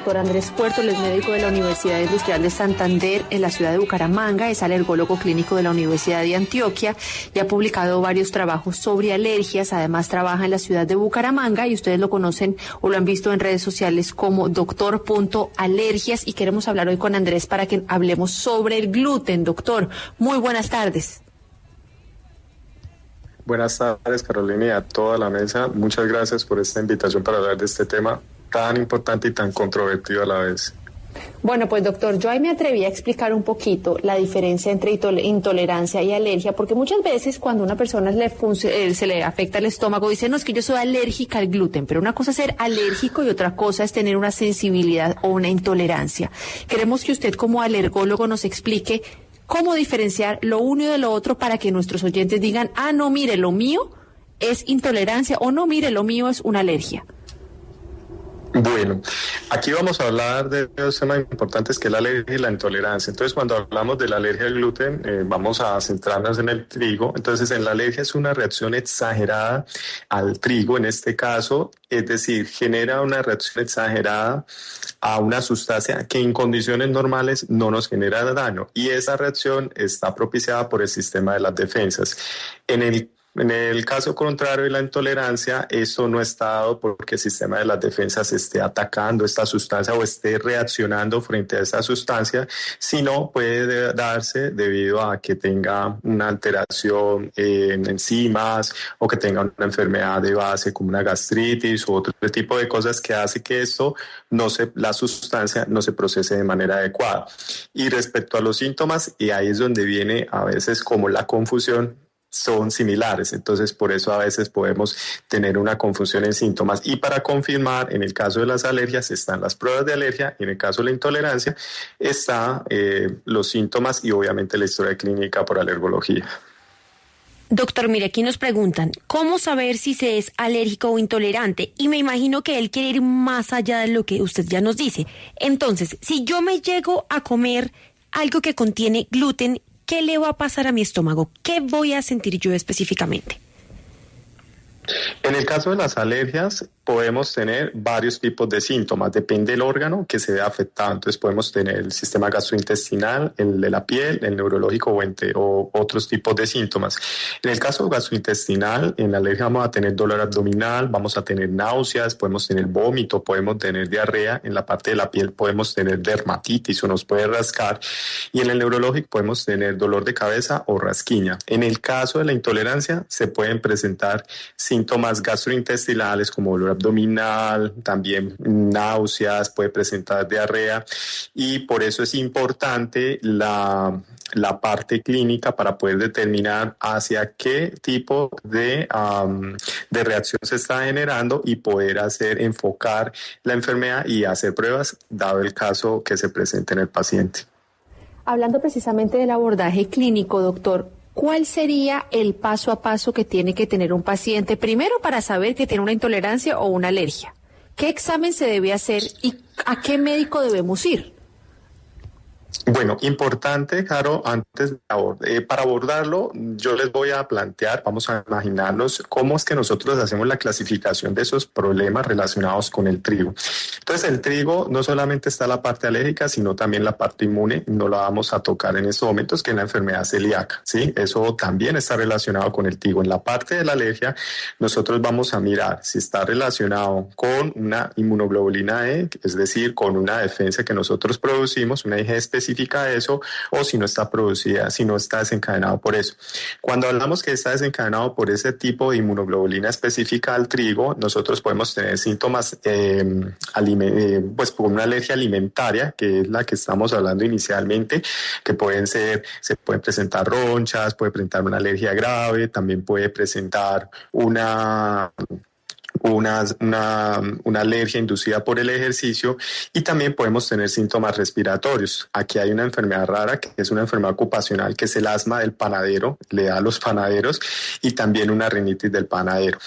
Doctor Andrés Puerto, es médico de la Universidad Industrial de Santander en la ciudad de Bucaramanga, es alergólogo clínico de la Universidad de Antioquia y ha publicado varios trabajos sobre alergias. Además trabaja en la ciudad de Bucaramanga y ustedes lo conocen o lo han visto en redes sociales como Doctor.alergias, y queremos hablar hoy con Andrés para que hablemos sobre el gluten. Doctor, muy buenas tardes. Buenas tardes, Carolina, y a toda la mesa. Muchas gracias por esta invitación para hablar de este tema tan importante y tan controvertido a la vez. Bueno, pues doctor, yo ahí me atreví a explicar un poquito la diferencia entre intolerancia y alergia, porque muchas veces cuando a una persona se le afecta el estómago, dice, no, es que yo soy alérgica al gluten, pero una cosa es ser alérgico y otra cosa es tener una sensibilidad o una intolerancia. Queremos que usted como alergólogo nos explique cómo diferenciar lo uno de lo otro para que nuestros oyentes digan, ah, no, mire, lo mío es intolerancia, o no, mire, lo mío es una alergia. Bueno, aquí vamos a hablar de dos temas importantes, que es la alergia y la intolerancia. Entonces, cuando hablamos de la alergia al gluten, vamos a centrarnos en el trigo. Entonces, en la alergia es una reacción exagerada al trigo, en este caso, es decir, genera una reacción exagerada a una sustancia que en condiciones normales no nos genera daño, y esa reacción está propiciada por el sistema de las defensas. En el caso contrario de la intolerancia, eso no está dado porque el sistema de las defensas esté atacando esta sustancia o esté reaccionando frente a esa sustancia, sino puede darse debido a que tenga una alteración en enzimas o que tenga una enfermedad de base como una gastritis u otro tipo de cosas que hace que la sustancia no se procese de manera adecuada. Y respecto a los síntomas, y ahí es donde viene a veces como la confusión, son similares, entonces por eso a veces podemos tener una confusión en síntomas. Y para confirmar, en el caso de las alergias están las pruebas de alergia, y en el caso de la intolerancia están los síntomas y obviamente la historia clínica por alergología. Doctor, mire, aquí nos preguntan, ¿cómo saber si se es alérgico o intolerante? Y me imagino que él quiere ir más allá de lo que usted ya nos dice. Entonces, si yo me llego a comer algo que contiene gluten, ¿qué le va a pasar a mi estómago? ¿Qué voy a sentir yo específicamente? En el caso de las alergias, podemos tener varios tipos de síntomas, depende del órgano que se vea afectado. Entonces podemos tener el sistema gastrointestinal, el de la piel, el neurológico o otros tipos de síntomas. En el caso gastrointestinal, en la alergia vamos a tener dolor abdominal, vamos a tener náuseas, podemos tener vómito, podemos tener diarrea. En la parte de la piel podemos tener dermatitis o nos puede rascar. Y en el neurológico podemos tener dolor de cabeza o rasquiña. En el caso de la intolerancia, se pueden presentar síntomas gastrointestinales como dolor abdominal, también náuseas, puede presentar diarrea, y por eso es importante la parte clínica para poder determinar hacia qué tipo de reacción se está generando y poder enfocar la enfermedad y hacer pruebas dado el caso que se presente en el paciente. Hablando precisamente del abordaje clínico, doctor, ¿cuál sería el paso a paso que tiene que tener un paciente primero para saber que tiene una intolerancia o una alergia? ¿Qué examen se debe hacer y a qué médico debemos ir? Bueno, importante, Caro, antes para abordarlo, yo les voy a plantear, vamos a imaginarnos cómo es que nosotros hacemos la clasificación de esos problemas relacionados con el trigo. Entonces, el trigo no solamente está la parte alérgica, sino también la parte inmune, no la vamos a tocar en estos momentos, que es la enfermedad celíaca, ¿sí? Eso también está relacionado con el trigo. En la parte de la alergia, nosotros vamos a mirar si está relacionado con una inmunoglobulina E, es decir, con una defensa que nosotros producimos, una IG específica de eso, o si no está producida, si no está desencadenado por eso. Cuando hablamos que está desencadenado por ese tipo de inmunoglobulina específica al trigo, nosotros podemos tener síntomas pues por una alergia alimentaria, que es la que estamos hablando inicialmente, que se pueden presentar ronchas, puede presentar una alergia grave, también puede presentar una alergia inducida por el ejercicio, y también podemos tener síntomas respiratorios. Aquí hay una enfermedad rara que es una enfermedad ocupacional, que es el asma del panadero, le da a los panaderos, y también una rinitis del panadero.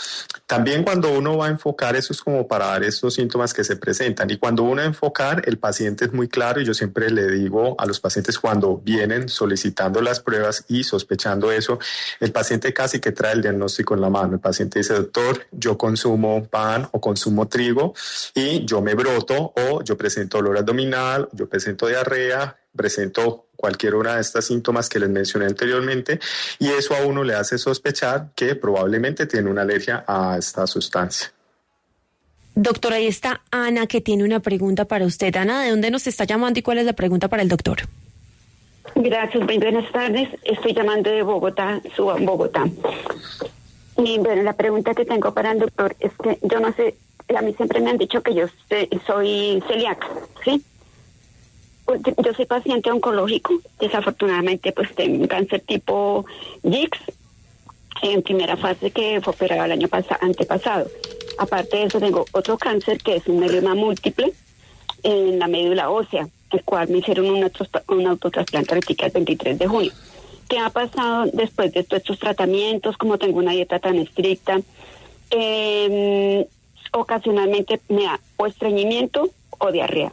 También cuando uno va a enfocar, eso es como para dar estos síntomas que se presentan, y cuando uno va a enfocar, el paciente es muy claro, y yo siempre le digo a los pacientes cuando vienen solicitando las pruebas y sospechando eso, el paciente casi que trae el diagnóstico en la mano. El paciente dice, doctor, yo consumo consumo pan o consumo trigo y yo me broto o yo presento dolor abdominal, yo presento diarrea, presento cualquier una de estas síntomas que les mencioné anteriormente y eso a uno le hace sospechar que probablemente tiene una alergia a esta sustancia. Doctor, ahí está Ana, que tiene una pregunta para usted. Ana, ¿de dónde nos está llamando y cuál es la pregunta para el doctor? Gracias, muy buenas tardes. Estoy llamando de Bogotá, Bogotá. Y bueno, la pregunta que tengo para el doctor es que yo no sé, a mí siempre me han dicho que yo soy celíaca, ¿sí? Yo soy paciente oncológico, desafortunadamente pues tengo un cáncer tipo GIX, en primera fase que fue operado el año antepasado. Aparte de eso tengo otro cáncer que es un mieloma múltiple en la médula ósea, el cual me hicieron un autotrasplante reticular el 23 de junio. ¿Qué ha pasado después de todos estos tratamientos? Como tengo una dieta tan estricta, ocasionalmente me da o estreñimiento o diarrea.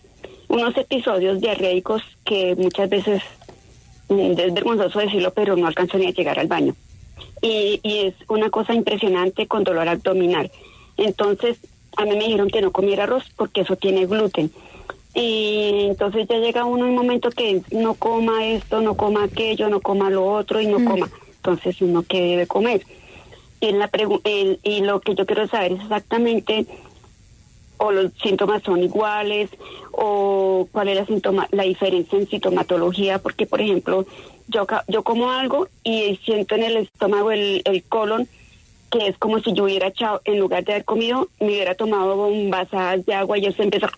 Unos episodios diarreicos que muchas veces, es vergonzoso decirlo, pero no alcanzo ni a llegar al baño. Y es una cosa impresionante con dolor abdominal. Entonces, a mí me dijeron que no comiera arroz porque eso tiene gluten. Y entonces ya llega uno un momento que no coma esto, no coma aquello, no coma lo otro y no coma. Entonces, ¿uno qué debe comer? Y lo que yo quiero saber es exactamente, o los síntomas son iguales, o cuál es la diferencia en sintomatología, porque, por ejemplo, yo como algo y siento en el estómago, el colon, que es como si yo hubiera echado, en lugar de haber comido, me hubiera tomado vasadas de agua y yo se empieza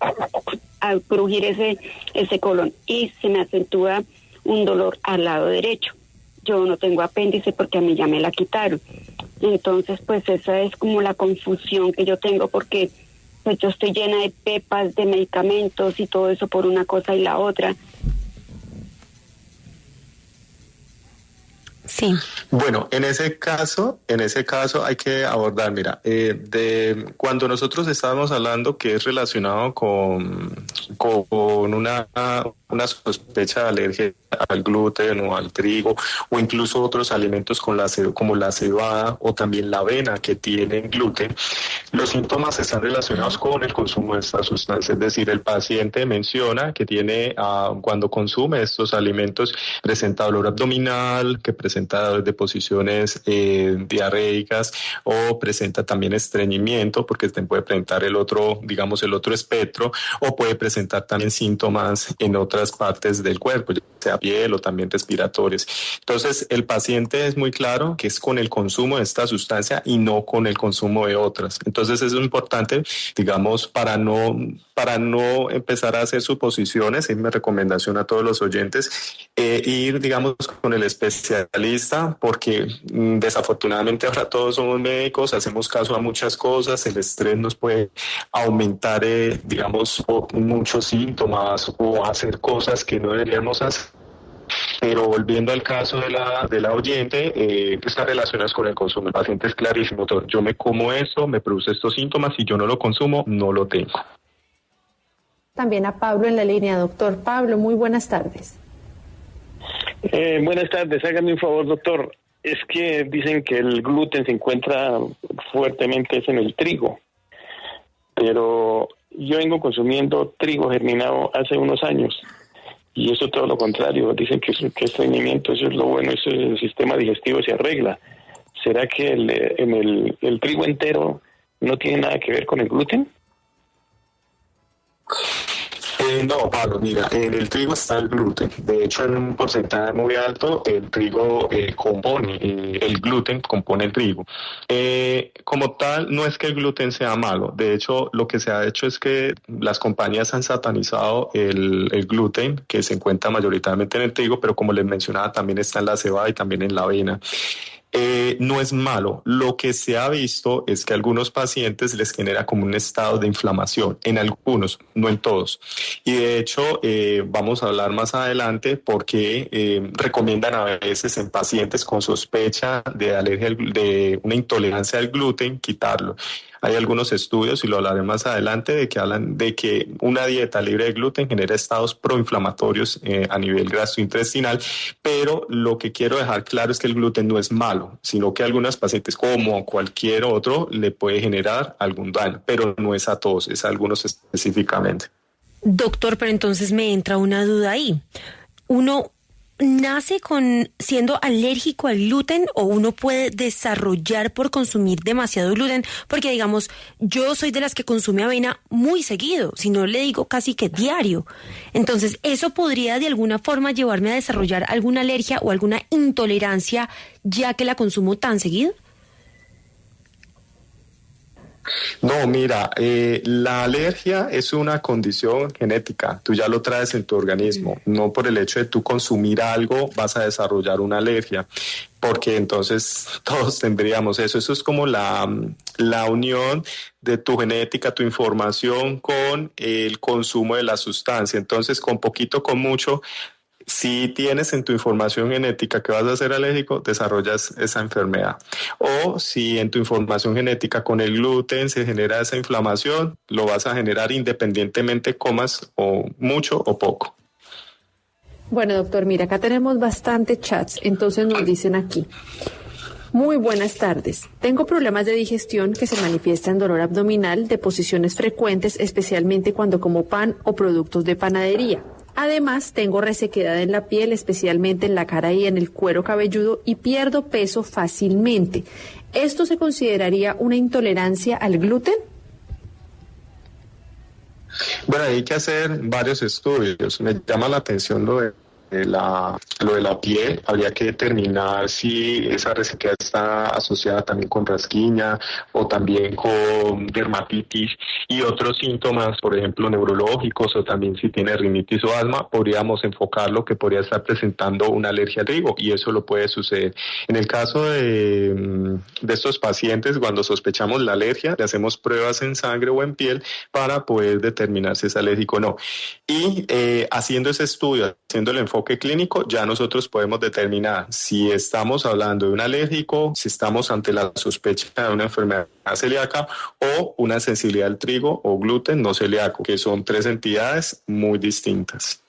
a crujir ese colon y se me acentúa un dolor al lado derecho. Yo no tengo apéndice porque a mí ya me la quitaron. Entonces, pues esa es como la confusión que yo tengo porque pues yo estoy llena de pepas, de medicamentos y todo eso por una cosa y la otra. Sí. Bueno, en ese caso hay que abordar, mira, cuando nosotros estábamos hablando que es relacionado con una sospecha de alergia al gluten o al trigo o incluso otros alimentos como la cebada o también la avena que tienen gluten, los síntomas están relacionados con el consumo de esta sustancia. Es decir, el paciente menciona que cuando consume estos alimentos presenta dolor abdominal, que presenta deposiciones diarreicas o presenta también estreñimiento porque puede presentar el otro espectro o puede presentar también síntomas en otras partes del cuerpo, ya sea piel o también respiratorios. Entonces, el paciente es muy claro que es con el consumo de esta sustancia y no con el consumo de otras. Entonces, eso es importante, digamos, para no empezar a hacer suposiciones. Es mi recomendación a todos los oyentes, ir, digamos, con el especialista, porque desafortunadamente ahora todos somos médicos, hacemos caso a muchas cosas, el estrés nos puede aumentar, digamos, muchos síntomas o hacer cosas que no deberíamos hacer. Pero volviendo al caso de la oyente, está relacionado con el consumo. El paciente es clarísimo, doctor, yo me como esto, me produce estos síntomas, si yo no lo consumo, no lo tengo. También a Pablo en la línea, doctor. Pablo, muy buenas tardes. Buenas tardes, hágame un favor, doctor. Es que dicen que el gluten se encuentra fuertemente en el trigo, pero yo vengo consumiendo trigo germinado hace unos años y eso todo lo contrario. Dicen que estreñimiento, eso es lo bueno, eso es el sistema digestivo se arregla. ¿Será que el trigo entero no tiene nada que ver con el gluten? No, Pablo, mira, en el trigo está el gluten. De hecho, en un porcentaje muy alto, el trigo compone el gluten, compone el trigo. Como tal, no es que el gluten sea malo. De hecho, lo que se ha hecho es que las compañías han satanizado el gluten, que se encuentra mayoritariamente en el trigo, pero como les mencionaba, también está en la cebada y también en la avena. No es malo. Lo que se ha visto es que a algunos pacientes les genera como un estado de inflamación, en algunos, no en todos. Y de hecho, vamos a hablar más adelante porque recomiendan a veces en pacientes con sospecha de alergia, de una intolerancia al gluten, quitarlo. Hay algunos estudios, y lo hablaré más adelante, de que hablan de que una dieta libre de gluten genera estados proinflamatorios a nivel gastrointestinal, pero lo que quiero dejar claro es que el gluten no es malo, sino que a algunas pacientes, como cualquier otro, le puede generar algún daño, pero no es a todos, es a algunos específicamente. Doctor, pero entonces me entra una duda ahí. ¿Uno nace siendo alérgico al gluten o uno puede desarrollar por consumir demasiado gluten? Porque digamos, yo soy de las que consume avena muy seguido, si no le digo casi que diario. Entonces, ¿eso podría de alguna forma llevarme a desarrollar alguna alergia o alguna intolerancia ya que la consumo tan seguido? No, mira, la alergia es una condición genética, tú ya lo traes en tu organismo, no por el hecho de tú consumir algo vas a desarrollar una alergia, porque entonces todos tendríamos eso es como la unión de tu genética, tu información con el consumo de la sustancia, entonces con poquito, con mucho. Si tienes en tu información genética que vas a ser alérgico, desarrollas esa enfermedad. O si en tu información genética con el gluten se genera esa inflamación, lo vas a generar independientemente comas o mucho o poco. Bueno, doctor, mira, acá tenemos bastante chats, entonces nos dicen aquí. Muy buenas tardes. Tengo problemas de digestión que se manifiestan en dolor abdominal, deposiciones frecuentes, especialmente cuando como pan o productos de panadería. Además, tengo resequedad en la piel, especialmente en la cara y en el cuero cabelludo, y pierdo peso fácilmente. ¿Esto se consideraría una intolerancia al gluten? Bueno, hay que hacer varios estudios. Me llama la atención lo de la piel. Habría que determinar si esa resequedad está asociada también con rasquiña o también con dermatitis y otros síntomas, por ejemplo, neurológicos, o también si tiene rinitis o asma, podríamos enfocarlo que podría estar presentando una alergia al trigo, y eso lo puede suceder. En el caso de estos pacientes, cuando sospechamos la alergia, le hacemos pruebas en sangre o en piel para poder determinar si es alérgico o no. Y haciendo ese estudio, haciendo el enfoque clínico, ya nosotros podemos determinar si estamos hablando de un alérgico, si estamos ante la sospecha de una enfermedad celíaca o una sensibilidad al trigo o gluten no celíaco, que son tres entidades muy distintas.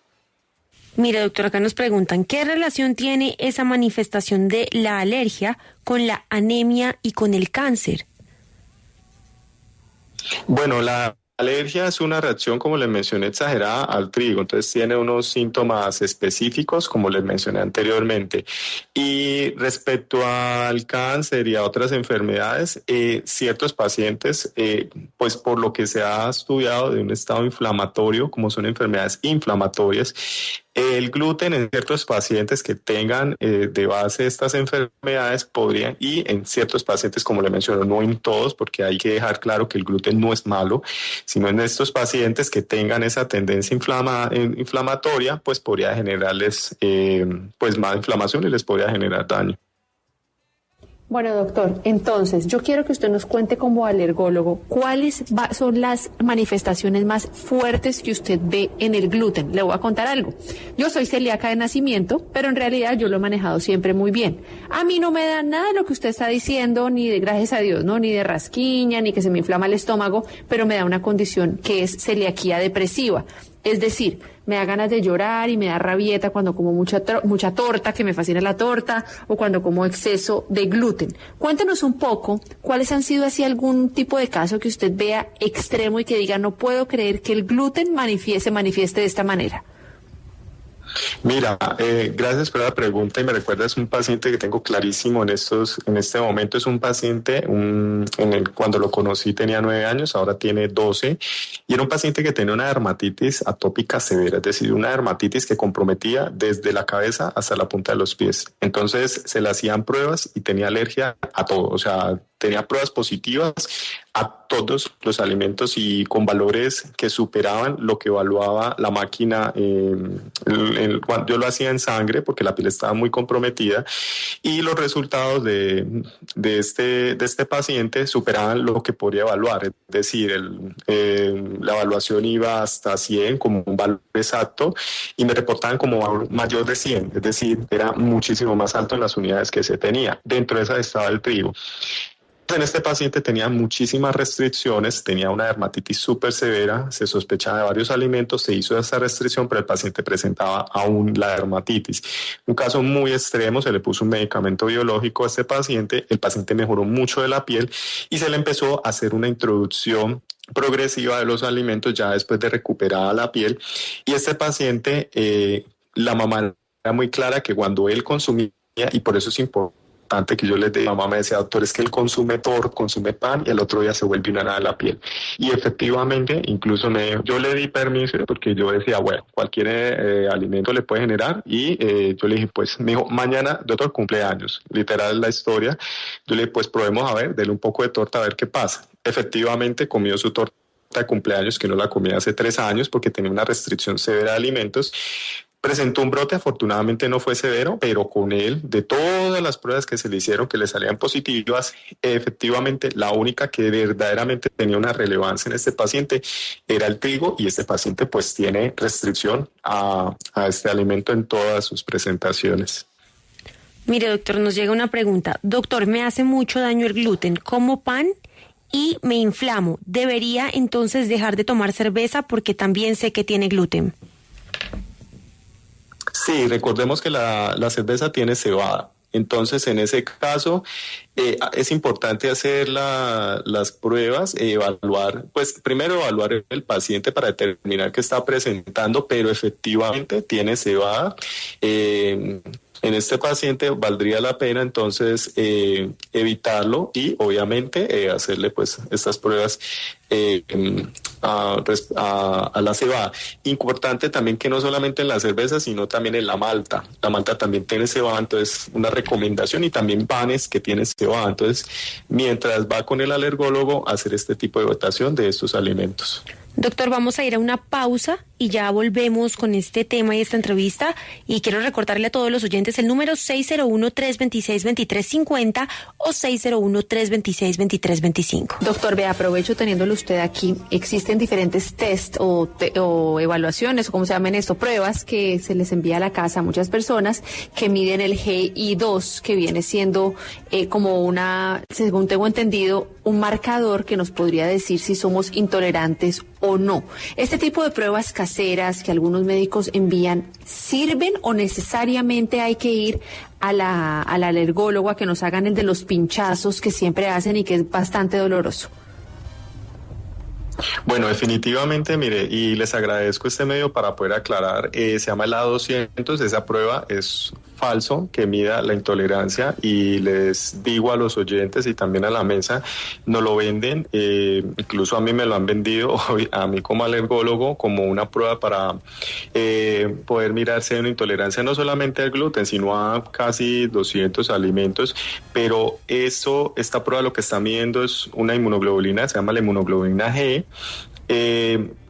Mira, doctor, acá nos preguntan, ¿qué relación tiene esa manifestación de la alergia con la anemia y con el cáncer? Bueno, la alergia es una reacción, como les mencioné, exagerada al trigo, entonces tiene unos síntomas específicos, como les mencioné anteriormente. Y respecto al cáncer y a otras enfermedades, ciertos pacientes, pues por lo que se ha estudiado de un estado inflamatorio, como son enfermedades inflamatorias, el gluten en ciertos pacientes que tengan de base estas enfermedades podrían, y en ciertos pacientes, como le menciono, no en todos, porque hay que dejar claro que el gluten no es malo, sino en estos pacientes que tengan esa tendencia inflamatoria, pues podría generarles pues más inflamación y les podría generar daño. Bueno, doctor, entonces yo quiero que usted nos cuente como alergólogo cuáles son las manifestaciones más fuertes que usted ve en el gluten. Le voy a contar algo. Yo soy celíaca de nacimiento, pero en realidad yo lo he manejado siempre muy bien. A mí no me da nada de lo que usted está diciendo, ni de, gracias a Dios, no, ni de rasquiña, ni que se me inflama el estómago, pero me da una condición que es celiaquía depresiva. Es decir, me da ganas de llorar y me da rabieta cuando como mucha torta, que me fascina la torta, o cuando como exceso de gluten. Cuéntenos un poco cuáles han sido así algún tipo de caso que usted vea extremo y que diga, no puedo creer que el gluten se manifieste de esta manera. Mira, gracias por la pregunta, y me recuerdas un paciente que tengo clarísimo en este momento. Es un paciente, cuando lo conocí tenía 9 años, ahora tiene 12, y era un paciente que tenía una dermatitis atópica severa, es decir, una dermatitis que comprometía desde la cabeza hasta la punta de los pies. Entonces se le hacían pruebas y tenía alergia a todo, o sea, tenía pruebas positivas a todos los alimentos y con valores que superaban lo que evaluaba la máquina. Cuando yo lo hacía en sangre porque la piel estaba muy comprometida, y los resultados de este paciente superaban lo que podía evaluar, es decir, la evaluación iba hasta 100 como un valor exacto, y me reportaban como valor mayor de 100, es decir, era muchísimo más alto en las unidades que se tenía. Dentro de esa estaba el trigo. En este paciente tenía muchísimas restricciones, tenía una dermatitis súper severa, se sospechaba de varios alimentos, se hizo esa restricción, pero el paciente presentaba aún la dermatitis. Un caso muy extremo, se le puso un medicamento biológico a este paciente, el paciente mejoró mucho de la piel y se le empezó a hacer una introducción progresiva de los alimentos ya después de recuperada la piel. Y este paciente, la mamá era muy clara que cuando él consumía, y por eso es importante que yo les dé, mamá me decía, doctor, es que él consume torta, consume pan y el otro día se vuelve una nada la piel. Y efectivamente, incluso yo le di permiso porque yo decía, bueno, cualquier alimento le puede generar y yo le dije, pues, me dijo, mañana, doctor, cumpleaños, literal la historia. Yo le dije, pues, probemos a ver, dele un poco de torta a ver qué pasa. Efectivamente, comió su torta de cumpleaños que no la comía hace 3 años porque tenía una restricción severa de alimentos. Presentó un brote, afortunadamente no fue severo, pero con él, de todas las pruebas que se le hicieron que le salían positivas, efectivamente la única que verdaderamente tenía una relevancia en este paciente era el trigo y este paciente pues tiene restricción a este alimento en todas sus presentaciones. Mire, doctor, nos llega una pregunta. Doctor, me hace mucho daño el gluten, como pan y me inflamo. ¿Debería entonces dejar de tomar cerveza porque también sé que tiene gluten? Sí, recordemos que la cerveza tiene cebada. Entonces, en ese caso, es importante hacer las pruebas, evaluar, pues primero evaluar el paciente para determinar qué está presentando, pero efectivamente tiene cebada. En este paciente valdría la pena entonces evitarlo y obviamente hacerle pues estas pruebas a la cebada. Importante también que no solamente en la cerveza, sino también en la malta. La malta también tiene cebada, entonces una recomendación, y también panes que tienen cebada. Entonces, mientras va con el alergólogo, hacer este tipo de votación de estos alimentos. Doctor, vamos a ir a una pausa y ya volvemos con este tema y esta entrevista. Y quiero recordarle a todos los oyentes el número 601-326-2350 o 601-326-2325. Doctor, vea, aprovecho teniéndolo usted aquí. Existen diferentes test o evaluaciones, o como se llaman esto, pruebas que se les envía a la casa a muchas personas que miden el GI2, que viene siendo como una, según tengo entendido, un marcador que nos podría decir si somos intolerantes o no. Este tipo de pruebas caseras que algunos médicos envían, ¿sirven o necesariamente hay que ir al alergólogo a que nos hagan el de los pinchazos que siempre hacen y que es bastante doloroso? Bueno, definitivamente, mire, y les agradezco este medio para poder aclarar, se llama el A200, esa prueba es falso que mida la intolerancia, y les digo a los oyentes y también a la mesa, no lo venden, incluso a mí me lo han vendido, a mí como alergólogo, como una prueba para poder mirar si hay una intolerancia no solamente al gluten, sino a casi 200 alimentos, pero esta prueba lo que está midiendo es una inmunoglobulina, se llama la inmunoglobulina G,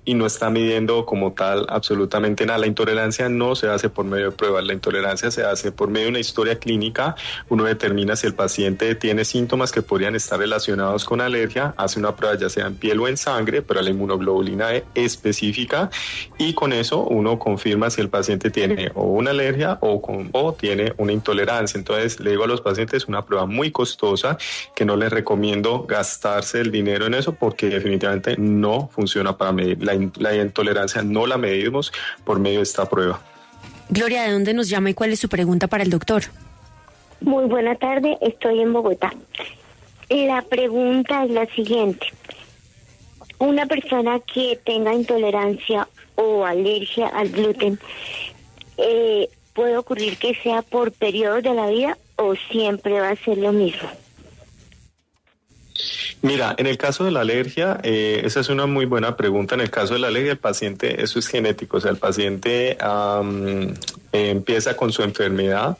y no está midiendo como tal absolutamente nada. La intolerancia no se hace por medio de pruebas, la intolerancia se hace por medio de una historia clínica. Uno determina si el paciente tiene síntomas que podrían estar relacionados con alergia, hace una prueba ya sea en piel o en sangre, pero la inmunoglobulina E específica, y con eso uno confirma si el paciente tiene o una alergia o tiene una intolerancia. Entonces le digo a los pacientes, una prueba muy costosa que no les recomiendo gastarse el dinero en eso porque definitivamente no funciona para medir. La intolerancia no la medimos por medio de esta prueba. Gloria, ¿de dónde nos llama y cuál es su pregunta para el doctor? Muy buena tarde, estoy en Bogotá. La pregunta es la siguiente. Una persona que tenga intolerancia o alergia al gluten, ¿puede ocurrir que sea por periodos de la vida o siempre va a ser lo mismo? Mira, en el caso de la alergia, esa es una muy buena pregunta. En el caso de la alergia, el paciente, eso es genético, o sea, el paciente empieza con su enfermedad.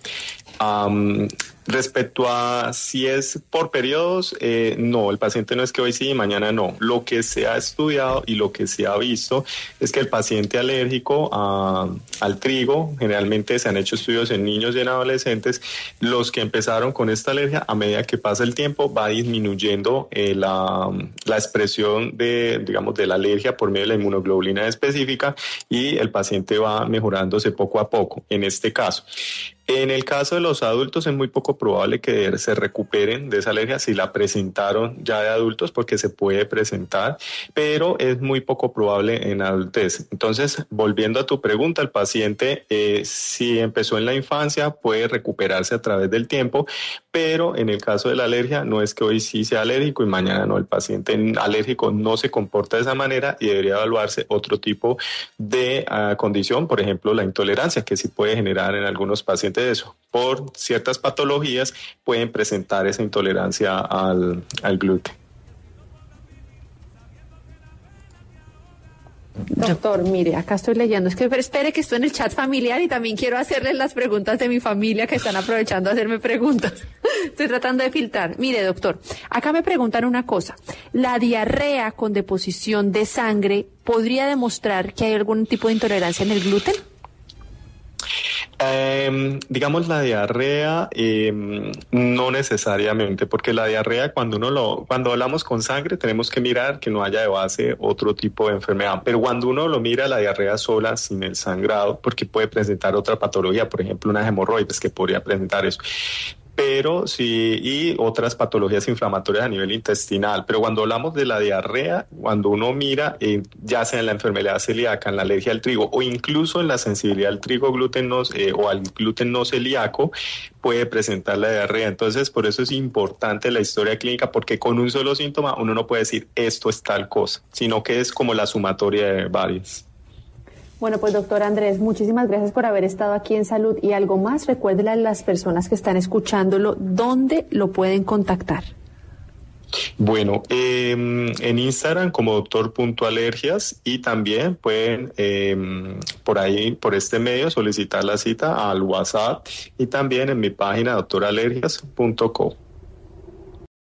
Respecto a si es por periodos, no, el paciente no es que hoy sí y mañana no. Lo que se ha estudiado y lo que se ha visto es que el paciente alérgico al trigo, generalmente se han hecho estudios en niños y en adolescentes, los que empezaron con esta alergia, a medida que pasa el tiempo va disminuyendo la expresión de la alergia por medio de la inmunoglobulina específica, y el paciente va mejorándose poco a poco en este caso. En el caso de los adultos es muy poco poco probable que se recuperen de esa alergia si la presentaron ya de adultos, porque se puede presentar, pero es muy poco probable en adultez. Entonces, volviendo a tu pregunta, el paciente, si empezó en la infancia, puede recuperarse a través del tiempo, pero en el caso de la alergia, no es que hoy sí sea alérgico y mañana no. El paciente alérgico no se comporta de esa manera y debería evaluarse otro tipo de condición, por ejemplo, la intolerancia, que sí puede generar en algunos pacientes eso. Por ciertas patologías pueden presentar esa intolerancia al gluten. Doctor, mire, acá estoy leyendo. Es que espere que estoy en el chat familiar y también quiero hacerles las preguntas de mi familia que están aprovechando a hacerme preguntas. Estoy tratando de filtrar. Mire, doctor, acá me preguntan una cosa. ¿La diarrea con deposición de sangre podría demostrar que hay algún tipo de intolerancia en el gluten? Digamos la diarrea, no necesariamente, porque la diarrea cuando hablamos con sangre tenemos que mirar que no haya de base otro tipo de enfermedad, pero cuando uno lo mira la diarrea sola sin el sangrado, porque puede presentar otra patología, por ejemplo unas hemorroides que podría presentar eso. Pero sí, y otras patologías inflamatorias a nivel intestinal. Pero cuando hablamos de la diarrea, cuando uno mira, ya sea en la enfermedad celíaca, en la alergia al trigo o incluso en la sensibilidad al trigo o al gluten no celíaco, puede presentar la diarrea. Entonces, por eso es importante la historia clínica, porque con un solo síntoma uno no puede decir esto es tal cosa, sino que es como la sumatoria de varios. Bueno, pues doctor Andrés, muchísimas gracias por haber estado aquí en Salud. Y algo más, recuérdele a las personas que están escuchándolo, ¿dónde lo pueden contactar? Bueno, en Instagram como doctor.alergias y también pueden por ahí, por este medio, solicitar la cita al WhatsApp y también en mi página doctoralergias.co.